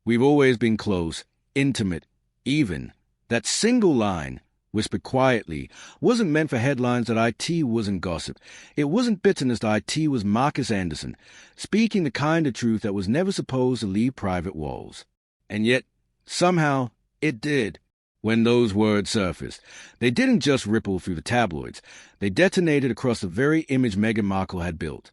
We've always been close, intimate, even. That single line, whispered quietly, wasn't meant for headlines that IT wasn't gossip. It wasn't bitterness that IT was Markus Anderson, speaking the kind of truth that was never supposed to leave private walls. And yet, somehow, it did. When those words surfaced, they didn't just ripple through the tabloids. They detonated across the very image Meghan Markle had built.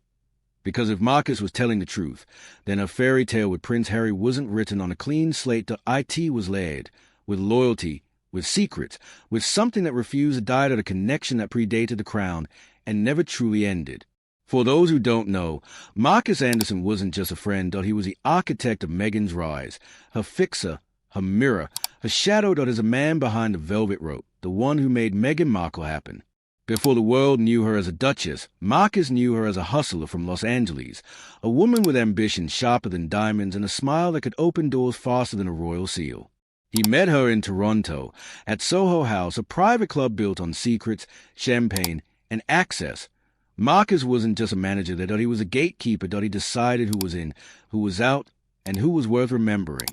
Because if Markus was telling the truth, then her fairy tale with Prince Harry wasn't written on a clean slate. That IT was layered, with loyalty, with secrets, with something that refused to die, to a connection that predated the crown and never truly ended. For those who don't know, Markus Anderson wasn't just a friend. He was the architect of Meghan's rise, her fixer, her mirror, her shadow. Is a man behind the velvet rope, the one who made Meghan Markle happen. Before the world knew her as a Duchess, Markus knew her as a hustler from Los Angeles, a woman with ambition sharper than diamonds and a smile that could open doors faster than a royal seal. He met her in Toronto, at Soho House, a private club built on secrets, champagne, and access. Markus wasn't just a manager there, he was a gatekeeper. He decided who was in, who was out, and who was worth remembering.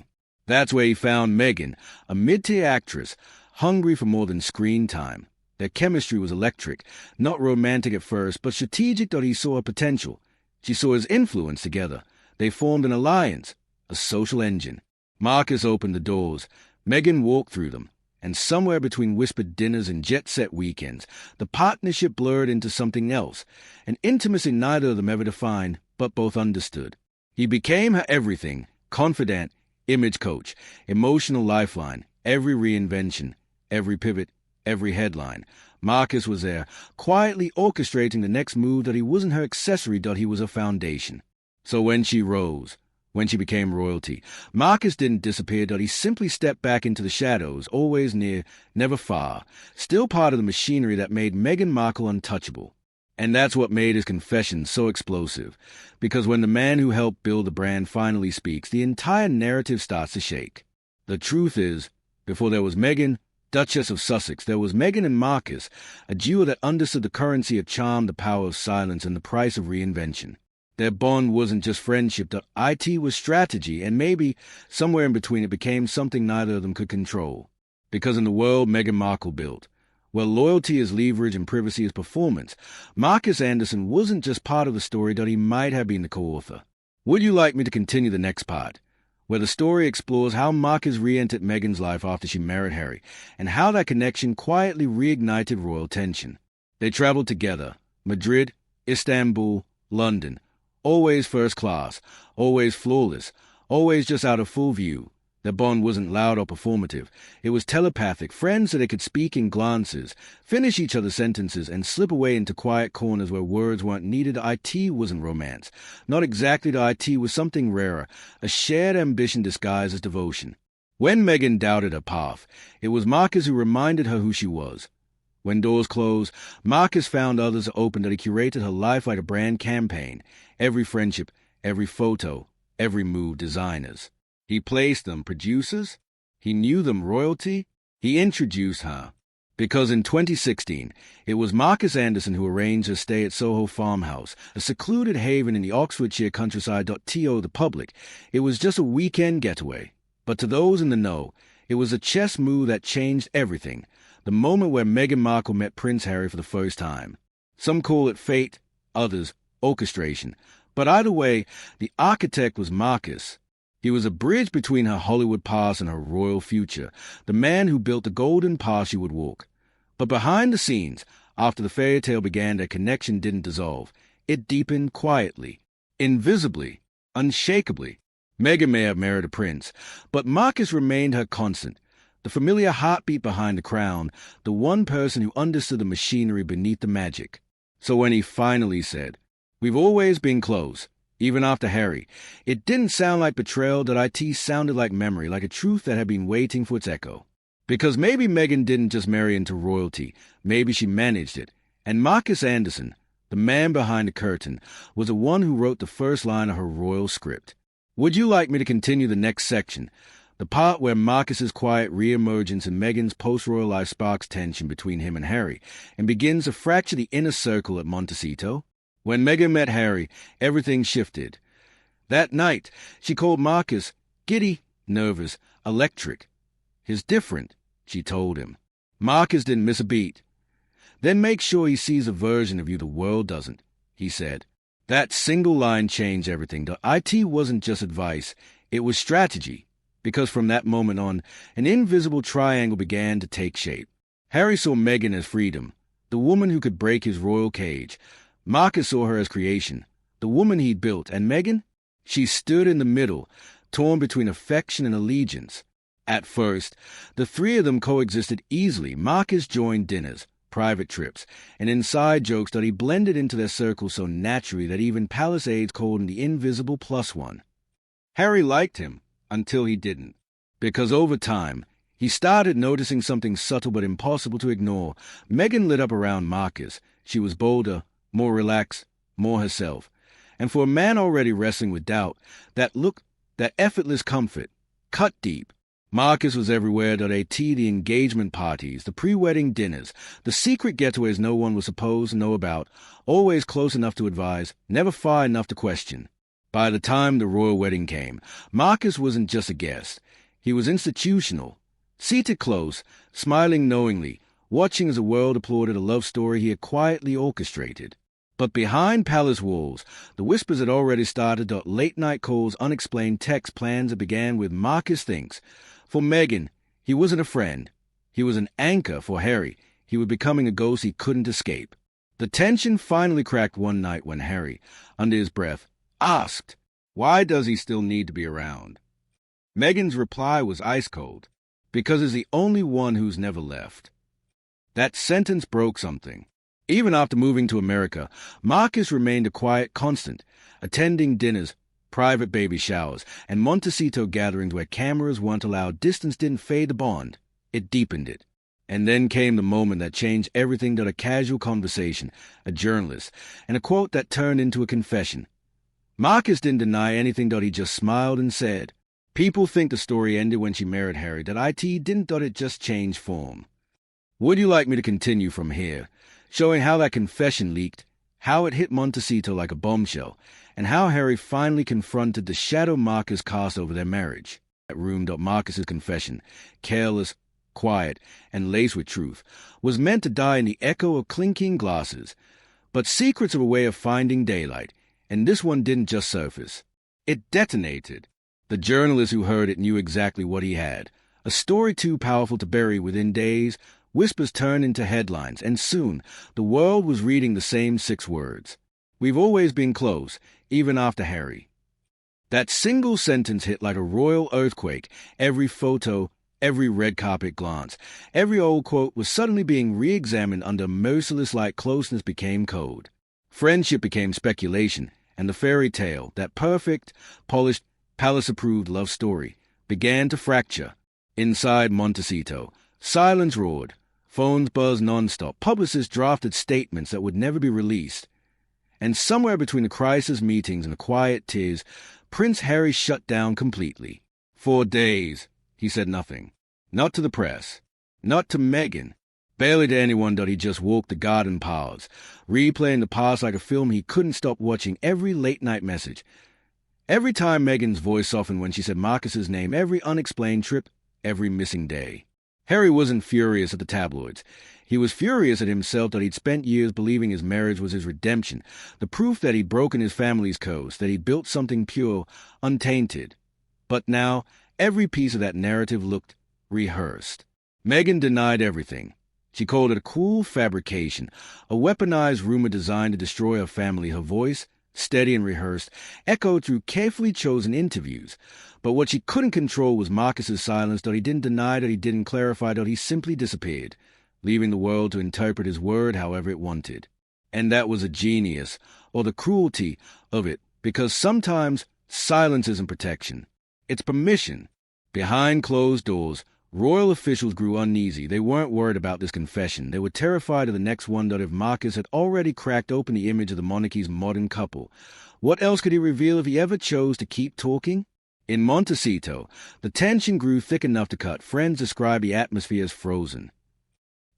That's where he found Meghan, a mid-tier actress, hungry for more than screen time. Their chemistry was electric, not romantic at first, but strategic. He saw her potential. She saw his influence together. They formed an alliance, a social engine. Markus opened the doors. Meghan walked through them. And somewhere between whispered dinners and jet-set weekends, the partnership blurred into something else, an intimacy neither of them ever defined, but both understood. He became her everything, confidant, image coach, emotional lifeline, every reinvention, every pivot, every headline. Markus was there, quietly orchestrating the next move. He wasn't her accessory. He was a foundation. So when she rose, when she became royalty, Markus didn't disappear. He simply stepped back into the shadows, always near, never far, still part of the machinery that made Meghan Markle untouchable. And that's what made his confession so explosive, because when the man who helped build the brand finally speaks, the entire narrative starts to shake. The truth is, before there was Meghan, Duchess of Sussex, there was Meghan and Markus, a duo that understood the currency of charm, the power of silence, and the price of reinvention. Their bond wasn't just friendship. IT was strategy, and maybe, somewhere in between, it became something neither of them could control. Because in the world Meghan Markle built, well, loyalty is leverage and privacy is performance, Markus Anderson wasn't just part of the story. He might have been the co-author. Would you like me to continue the next part, where the story explores how Markus re-entered Meghan's life after she married Harry, and how that connection quietly reignited royal tension? They traveled together, Madrid, Istanbul, London, always first class, always flawless, always just out of full view. Their bond wasn't loud or performative. It was telepathic, friends that they could speak in glances, finish each other's sentences, and slip away into quiet corners where words weren't needed. IT wasn't romance. Not exactly. IT was something rarer, a shared ambition disguised as devotion. When Meghan doubted her path, it was Markus who reminded her who she was. When doors closed, Markus found others open. He curated her life like a brand campaign. Every friendship, every photo, every move, designers. He placed them producers. He knew them royalty. He introduced her. Because in 2016, it was Markus Anderson who arranged her stay at Soho Farmhouse, a secluded haven in the Oxfordshire countryside. To the public, it was just a weekend getaway. But to those in the know, it was a chess move that changed everything. The moment where Meghan Markle met Prince Harry for the first time. Some call it fate, others orchestration. But either way, the architect was Markus. He was a bridge between her Hollywood past and her royal future, the man who built the golden path she would walk. But behind the scenes, after the fairy tale began, their connection didn't dissolve. It deepened quietly, invisibly, unshakably. Meghan may have married a prince, but Markus remained her constant, the familiar heartbeat behind the crown, the one person who understood the machinery beneath the magic. So when he finally said, "We've always been close," even after Harry, it didn't sound like betrayal. It sounded like memory, like a truth that had been waiting for its echo. Because maybe Meghan didn't just marry into royalty, maybe she managed it. And Markus Anderson, the man behind the curtain, was the one who wrote the first line of her royal script. Would you like me to continue the next section? The part where Markus's quiet re-emergence in Meghan's post-royal life sparks tension between him and Harry, and begins to fracture the inner circle at Montecito? When Meghan met Harry, everything shifted. That night, she called Markus Giddy, nervous, electric. "He's different," she told him. Markus didn't miss a beat. "Then make sure he sees a version of you the world doesn't," he said. That single line changed everything. The IT wasn't just advice, it was strategy, because from that moment on, an invisible triangle began to take shape. Harry saw Meghan as freedom, the woman who could break his royal cage. Markus saw her as creation, the woman he'd built, and Meghan? She stood in the middle, torn between affection and allegiance. At first, the three of them coexisted easily. Markus joined dinners, private trips, and inside jokes that he blended into their circle so naturally that even palace aides called him the invisible plus one. Harry liked him until he didn't, because over time, he started noticing something subtle but impossible to ignore. Meghan lit up around Markus. She was bolder, more relaxed, more herself. And for a man already wrestling with doubt, that look, that effortless comfort, cut deep. Markus was everywhere. The engagement parties, the pre-wedding dinners, the secret getaways no one was supposed to know about, always close enough to advise, never far enough to question. By the time the royal wedding came, Markus wasn't just a guest. He was institutional. Seated close, smiling knowingly, watching as the world applauded a love story he had quietly orchestrated. But behind palace walls, the whispers had already started. Late-night calls, unexplained text plans that began with "Markus thinks." For Meghan, he wasn't a friend. He was an anchor. For Harry, he was becoming a ghost he couldn't escape. The tension finally cracked one night when Harry, under his breath, asked, "Why does he still need to be around?" Meghan's reply was ice cold. "Because he's the only one who's never left." That sentence broke something. Even after moving to America, Markus remained a quiet constant, attending dinners, private baby showers, and Montecito gatherings where cameras weren't allowed. Distance didn't fade the bond, it deepened it. And then came the moment that changed everything. A casual conversation, a journalist, and a quote that turned into a confession. Markus didn't deny anything. He just smiled and said, "People think the story ended when she married Harry. That IT didn't. It just changed form." Would you like me to continue from here, showing how that confession leaked, how it hit Montecito like a bombshell, and how Harry finally confronted the shadow Markus cast over their marriage? That room. Markus's confession, careless, quiet, and laced with truth, was meant to die in the echo of clinking glasses. But secrets are a way of finding daylight, and this one didn't just surface. It detonated. The journalist who heard it knew exactly what he had. A story too powerful to bury. Within days, whispers turned into headlines, and soon the world was reading the same 6 words. "We've always been close, even after Harry." That single sentence hit like a royal earthquake. Every photo, every red carpet glance, every old quote was suddenly being re-examined under merciless light. Closeness became code. Friendship became speculation, and the fairy tale, that perfect, polished, palace-approved love story, began to fracture. Inside Montecito, silence roared. Phones buzzed nonstop. Publicists drafted statements that would never be released. And somewhere between the crisis meetings and the quiet tears, Prince Harry shut down completely. For days, he said nothing. Not to the press. Not to Meghan. Barely to anyone. He just walked the garden paths, replaying the past like a film he couldn't stop watching. Every late-night message. Every time Meghan's voice softened when she said Markus's name. Every unexplained trip. Every missing day. Harry wasn't furious at the tabloids. He was furious at himself. He'd spent years believing his marriage was his redemption, the proof that he'd broken his family's codes, that he'd built something pure, untainted. But now, every piece of that narrative looked rehearsed. Meghan denied everything. She called it a cruel fabrication, a weaponized rumor designed to destroy her family. Her voice, steady and rehearsed, echoed through carefully chosen interviews. But what she couldn't control was Markus's silence. He didn't deny, he didn't clarify, he simply disappeared, leaving the world to interpret his word however it wanted. And that was a genius, or the cruelty of it, because sometimes silence isn't protection. It's permission. Behind closed doors, royal officials grew uneasy. They weren't worried about this confession. They were terrified of the next one. If Markus had already cracked open the image of the monarchy's modern couple, what else could he reveal if he ever chose to keep talking? In Montecito, the tension grew thick enough to cut. Friends described the atmosphere as frozen.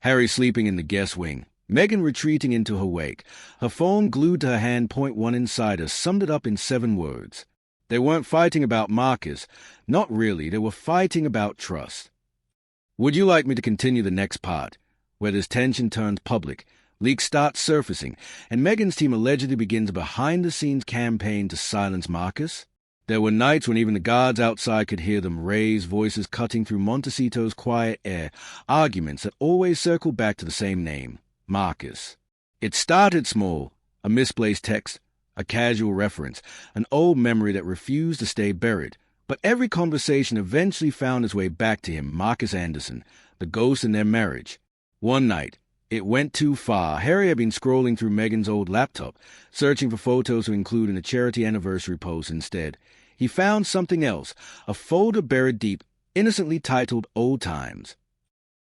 Harry sleeping in the guest wing, Meghan retreating into her wake, her phone glued to her hand. Point one inside her summed it up in 7 words. They weren't fighting about Markus. Not really, they were fighting about trust. Would you like me to continue the next part, where this tension turns public, leaks start surfacing, and Meghan's team allegedly begins a behind-the-scenes campaign to silence Markus? There were nights when even the guards outside could hear them raise voices cutting through Montecito's quiet air, arguments that always circle back to the same name, Markus. It started small, a misplaced text, a casual reference, an old memory that refused to stay buried. But every conversation eventually found its way back to him, Markus Anderson, the ghost in their marriage. One night, it went too far. Harry had been scrolling through Meghan's old laptop, searching for photos to include in a charity anniversary post instead. He found something else, a folder buried deep, innocently titled Old Times.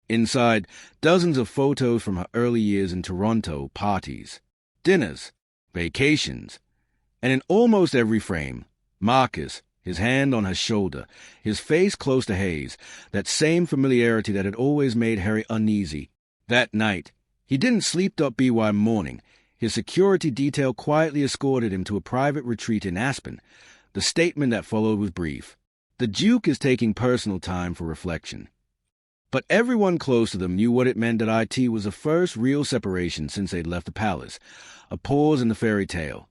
Inside, dozens of photos from her early years in Toronto, parties, dinners, vacations, and in almost every frame, Markus, his hand on her shoulder, his face close to Hayes, that same familiarity that had always made Harry uneasy. That night, he didn't sleep by morning. His security detail quietly escorted him to a private retreat in Aspen. The statement that followed was brief. The Duke is taking personal time for reflection. But everyone close to them knew what it meant that it was the first real separation since they'd left the palace, a pause in the fairy tale.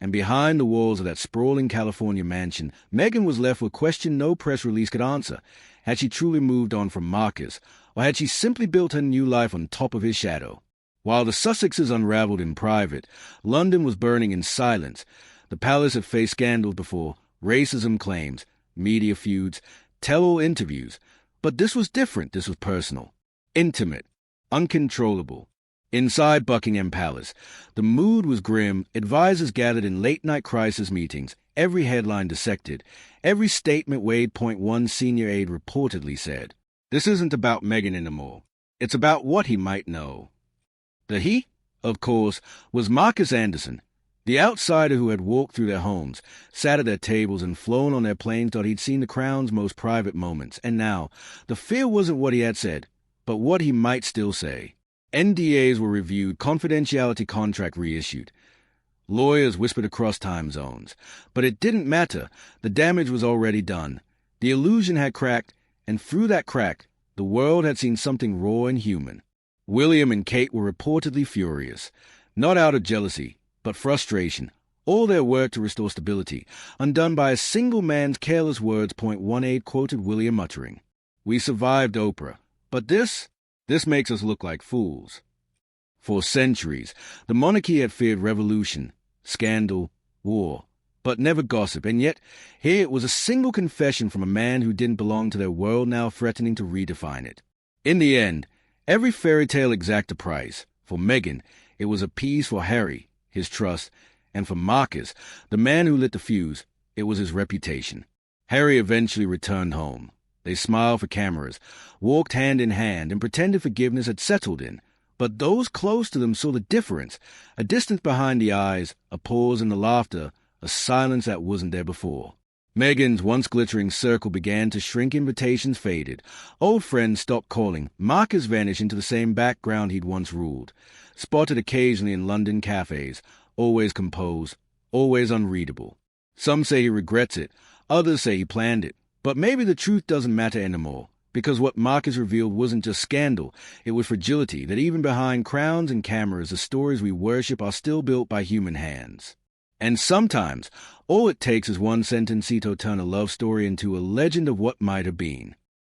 And behind the walls of that sprawling California mansion, Meghan was left with a question no press release could answer. Had she truly moved on from Markus, or had she simply built her new life on top of his shadow? While the Sussexes unraveled in private, London was burning in silence. The palace had faced scandals before, racism claims, media feuds, tell-all interviews. But this was different. This was personal, intimate, uncontrollable. Inside Buckingham Palace, the mood was grim. Advisors gathered in late-night crisis meetings, every headline dissected, every statement weighed. One senior aide reportedly said, "This isn't about Meghan anymore. It's about what he might know." The he, of course, was Markus Anderson, the outsider who had walked through their homes, sat at their tables, and flown on their planes, thought he'd seen the crown's most private moments. And now, the fear wasn't what he had said, but what he might still say. NDAs were reviewed, confidentiality contract reissued. Lawyers whispered across time zones. But it didn't matter. The damage was already done. The illusion had cracked, and through that crack, the world had seen something raw and human. William and Kate were reportedly furious, not out of jealousy, but frustration. All their work to restore stability, undone by a single man's careless words. One aide quoted William muttering, "We survived Oprah, but this makes us look like fools." For centuries, the monarchy had feared revolution, scandal, war, but never gossip, and yet here it was a single confession from a man who didn't belong to their world, now threatening to redefine it. In the end, every fairy tale exacted a price. For Meghan, it was appease. For Harry, his trust, and for Markus, the man who lit the fuse, it was his reputation. Harry eventually returned home. They smiled for cameras, walked hand in hand, and pretended forgiveness had settled in. But those close to them saw the difference, a distance behind the eyes, a pause in the laughter, a silence that wasn't there before. Meghan's once glittering circle began to shrink, invitations faded. Old friends stopped calling. Markus vanished into the same background he'd once ruled, spotted occasionally in London cafes, always composed, always unreadable. Some say he regrets it, others say he planned it. But maybe the truth doesn't matter anymore, because what Markus revealed wasn't just scandal, it was fragility, that even behind crowns and cameras, the stories we worship are still built by human hands. And sometimes, all it takes is one sentence to turn a love story into a legend of what might have been.